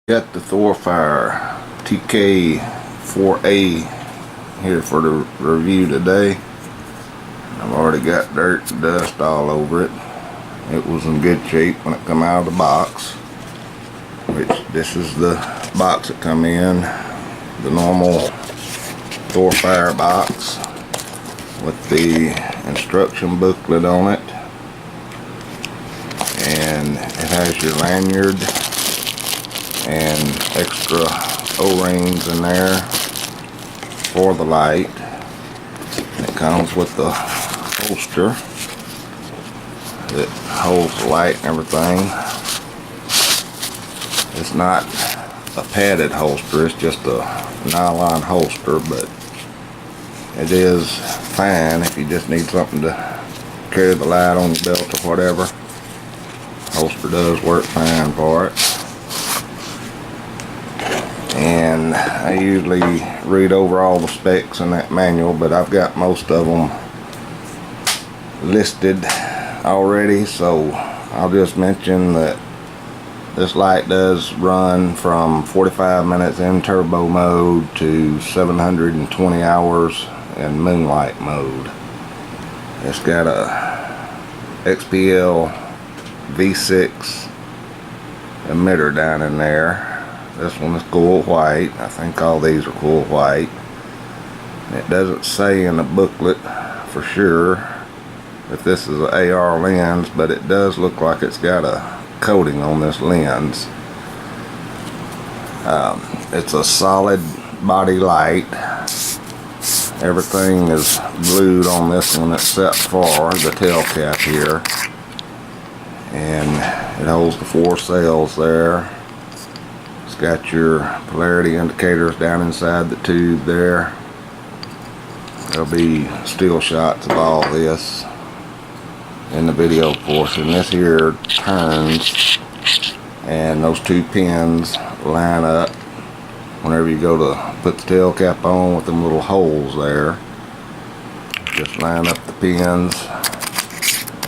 Got the Thorfire TK4A here for the review today. I've already got dirt and dust all over it. It was in good shape when it come out of the box, which this is the box that come in, the normal Thorfire box with the instruction booklet on it, and it has your lanyard and extra O-rings in there for the light. And it comes with the holster that holds the light and everything. It's not a padded holster, it's just a nylon holster, but it is fine if you just need something to carry the light on your belt or whatever. Holster does work fine for it. And I usually read over all the specs in that manual, but I've got most of them listed already, so I'll just mention that this light does run from 45 minutes in turbo mode to 720 hours in moonlight mode. It's got a XPL V6 emitter down in there. This one is cool white. I think all these are cool white. It doesn't say in the booklet for sure if this is an AR lens, but it does look like it's got a coating on this lens. It's a solid body light. Everything is glued on this one except for the tail cap here, and it holds the 4 cells there. Got your polarity indicators down inside the tube there. There'll be still shots of all this in the video portion. This here turns, and those 2 pins line up whenever you go to put the tail cap on with them little holes there. Just line up the pins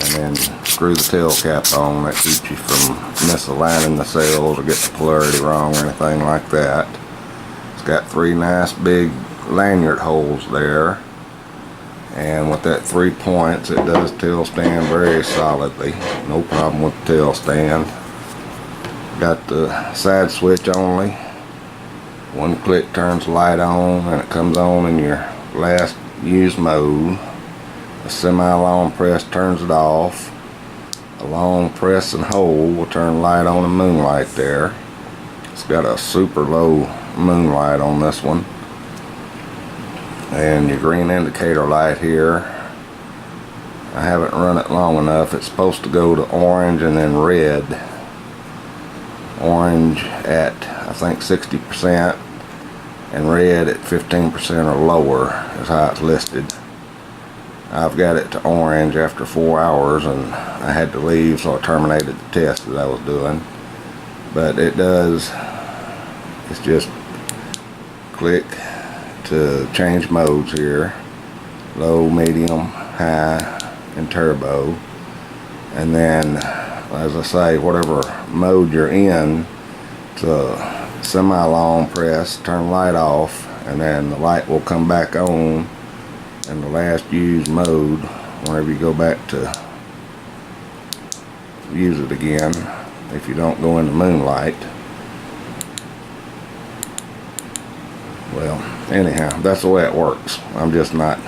and then screw the tail cap on. That keeps you from misaligning the cells or getting the polarity wrong or anything like that. It's got 3 nice big lanyard holes there, and with that 3 points it does tail stand very solidly. No problem with the tail stand. Got the side switch only. 1 click turns the light on, and it comes on in your last use mode. A semi-long press turns it off. A long press and hold will turn the light on in moonlight there. It's got a super low moonlight on this one. And your green indicator light here, I haven't run it long enough. It's supposed to go to orange and then red. Orange at I think 60% and red at 15% or lower is how it's listed. I've got it to orange after 4 hours, and I had to leave, so I terminated the test that I was doing. But it does, it's just click to change modes here: low, medium, high, and turbo. And then, as I say, whatever mode you're in, it's a semi-long press, turn the light off, and then the light will come back on in the last use mode whenever you go back to use it again, if you don't go into moonlight. Well, anyhow, that's the way it works. I'm just not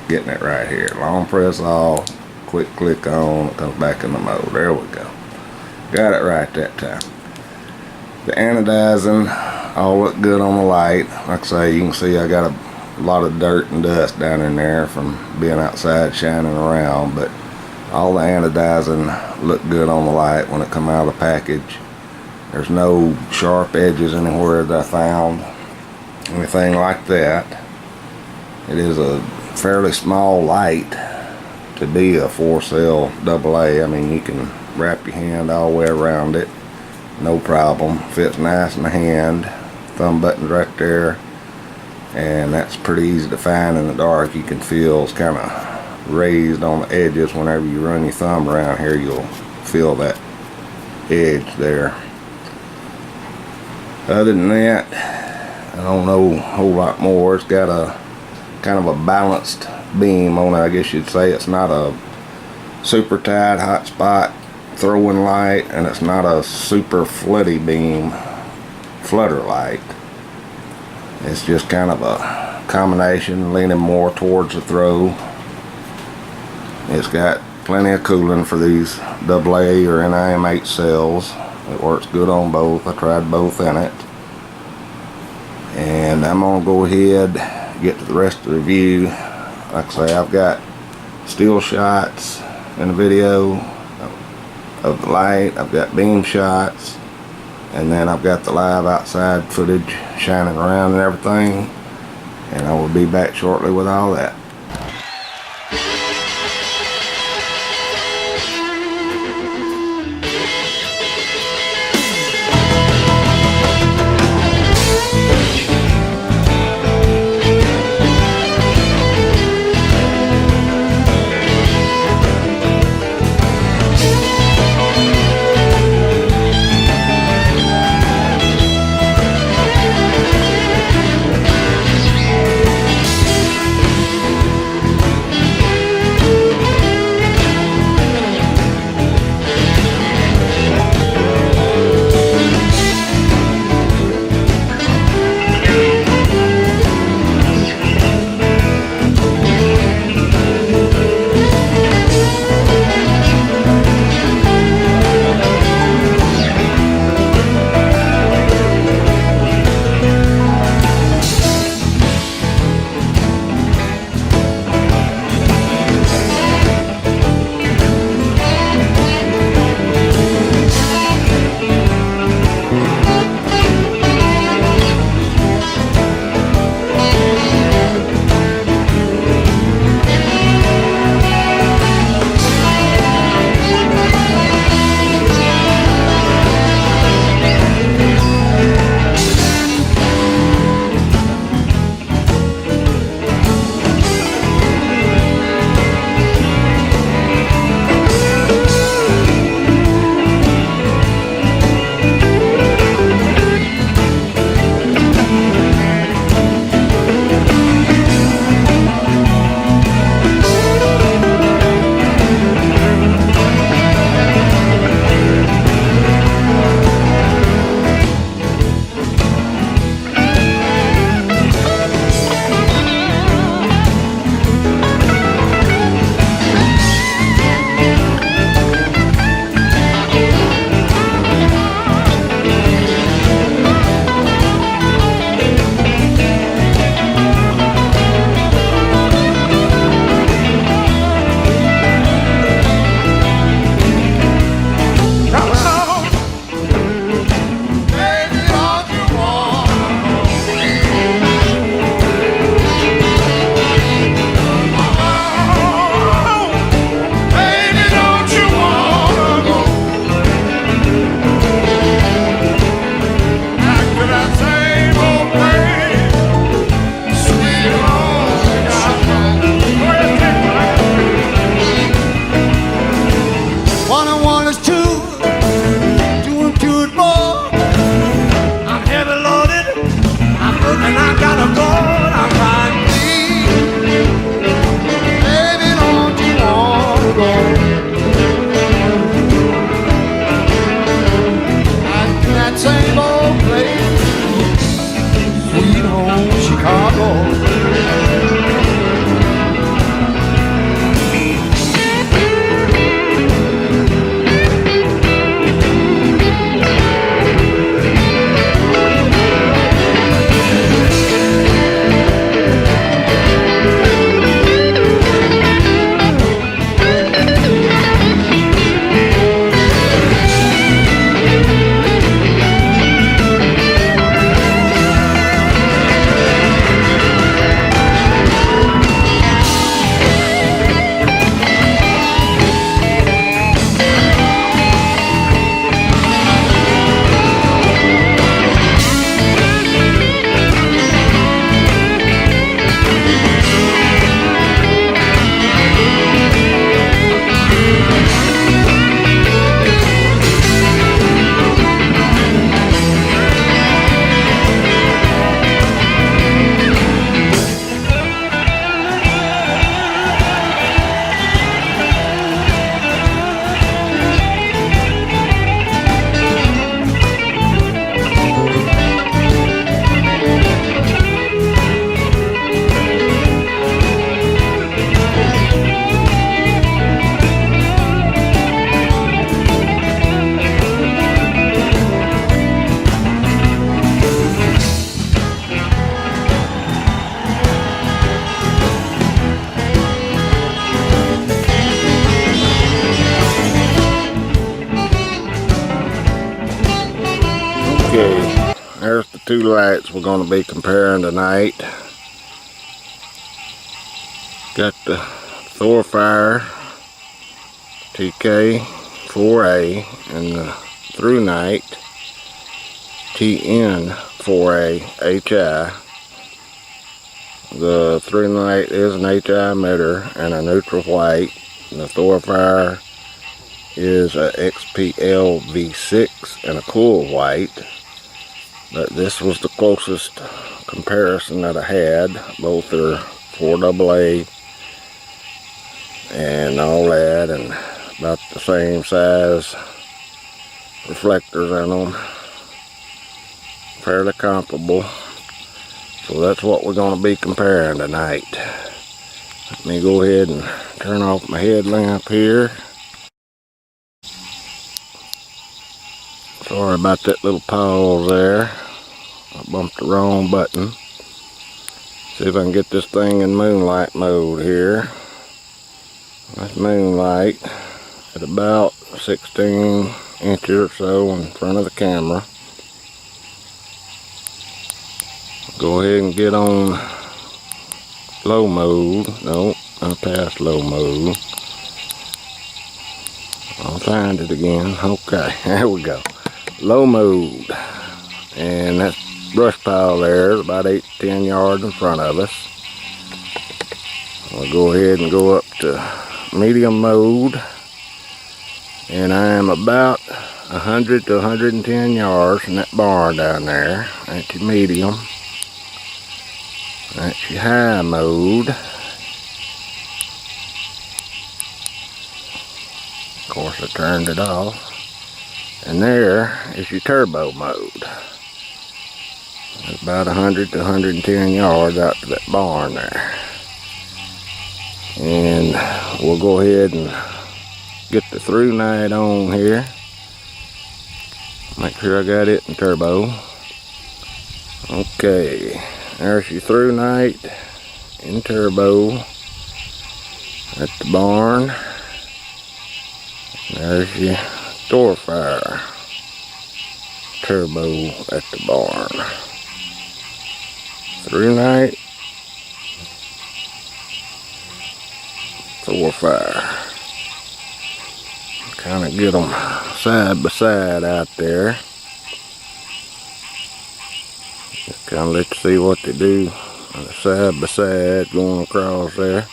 getting it right here. Long press off, quick click on, it comes back in the mode. There we go. Got it right that time. The anodizing all look good on the light. Like I say, you can see I got a lot of dirt and dust down in there from being outside shining around, but all the anodizing looked good on the light when it come out of the package. There's no sharp edges anywhere that I found, anything like that. It is a fairly small light to be a 4-cell AA. I mean, you can wrap your hand all the way around it, no problem. Fits nice in the hand. Thumb button's right there, and that's pretty easy to find in the dark. You can feel it's kind of raised on the edges. Whenever you run your thumb around here, you'll feel that edge there. Other than that, I don't know a whole lot more. It's got a kind of a balanced beam on it, I guess you'd say. It's not a super tight hot spot throwing light, and it's not a super floody beam flutter light. It's just kind of a combination, leaning more towards the throw. It's got plenty of cooling for these AA or NIM8 cells. It works good on both. I tried both in it. And I'm gonna go ahead get to the rest of the review. Like I say, I've got still shots in the video of the light. I've got beam shots, and then I've got the live outside footage shining around and everything. And I will be back shortly with all that. Okay, there's the two lights we're going to be comparing tonight. Got the Thorfire TK4A and the Through Night TN4A HI. The Through Night is an HI emitter and a neutral white. And the Thorfire is a XPL V6 and a cool white. But this was the closest comparison that I had. Both are 4AA and all that, and about the same size reflectors in them. Fairly comparable. So that's what we're going to be comparing tonight. Let me go ahead and turn off my headlamp here. Sorry about that little pause there. I bumped the wrong button. See if I can get this thing in moonlight mode here. That's moonlight at about 16 inches or so in front of the camera. Go ahead and get on low mode. Nope, I'm past low mode. I'll find it again. Okay, there we go. Low mode. And that brush pile there is about 8 to 10 yards in front of us. We'll go ahead and go up to medium mode. And I am about 100 to 110 yards from that barn down there. That's your medium. That's your high mode. Of course I turned it off. And there is your turbo mode. It's about 100 to 110 yards out to that barn there. And we'll go ahead and get the Through Night on here. Make sure I got it in turbo. Okay, there's your Through Night in turbo at the barn. There's your Thorfire turbo at the barn. Through Night, Thorfire. Kind of get them side by side out there. Just kind of let you see what they do side by side going across there.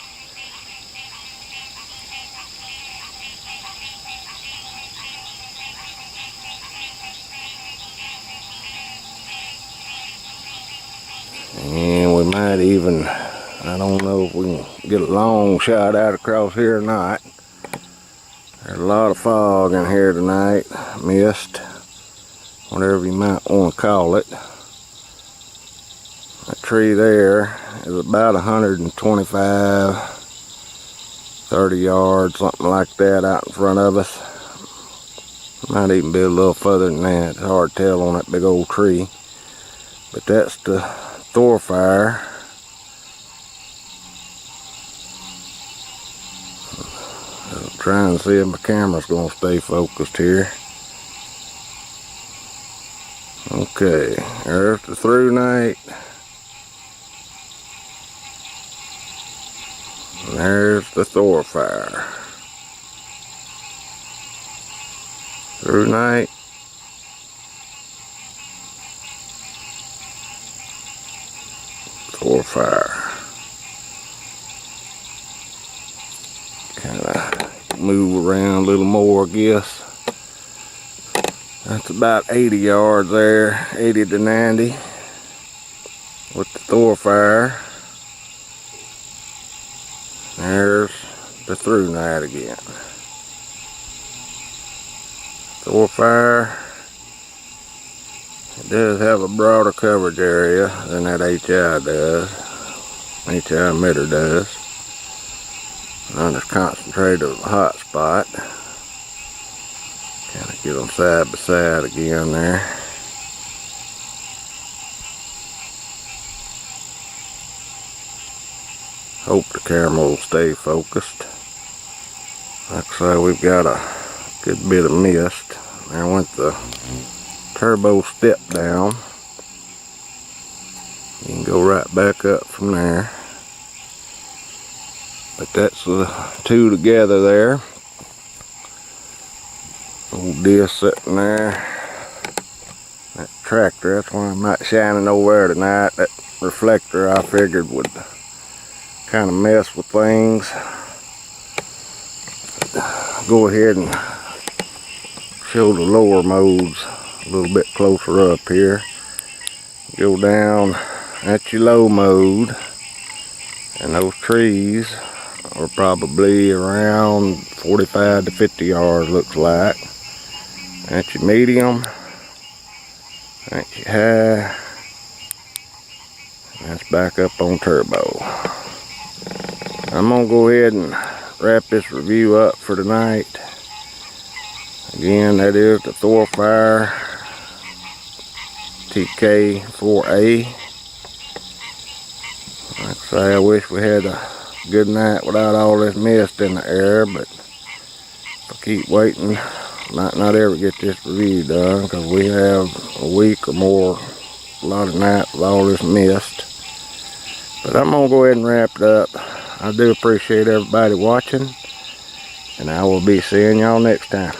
And we might even, I don't know if we can get a long shot out across here or not. There's a lot of fog in here tonight, mist, whatever you might want to call it. That tree there is about 125, 30 yards, something like that out in front of us. Might even be a little further than that. It's hard to tell on that big old tree. But that's the Thorfire. I'm trying to see if my camera's going to stay focused here. Okay, there's the Through Night. And there's the Thorfire. Through Night. Thorfire. Kind of move around a little more, I guess. That's about 80 yards there, 80 to 90 with the Thorfire. There's the Through Night again. Thorfire. It does have a broader coverage area than that HI does. HI emitter does. Not as concentrated of a hot spot. Kind of get them side by side again there. Hope the camera will stay focused. Like I say, we've got a good bit of mist. There went the turbo step down. You can go right back up from there. But that's the two together there. Old disc sitting there. That tractor, that's why I'm not shining over there tonight. That reflector I figured would kind of mess with things. Go ahead and show the lower modes a little bit closer up here. Go down at your low mode, and those trees are probably around 45 to 50 yards, looks like. At your medium, at your high, that's back up on turbo. I'm gonna go ahead and wrap this review up for tonight. Again, that is the Thorfire TK4A. Like I say, I wish we had a good night without all this mist in the air, but if I keep waiting, might not ever get this review done, because we have a week or more, a lot of nights with all this mist. But I'm gonna go ahead and wrap it up. I do appreciate everybody watching, and I will be seeing y'all next time.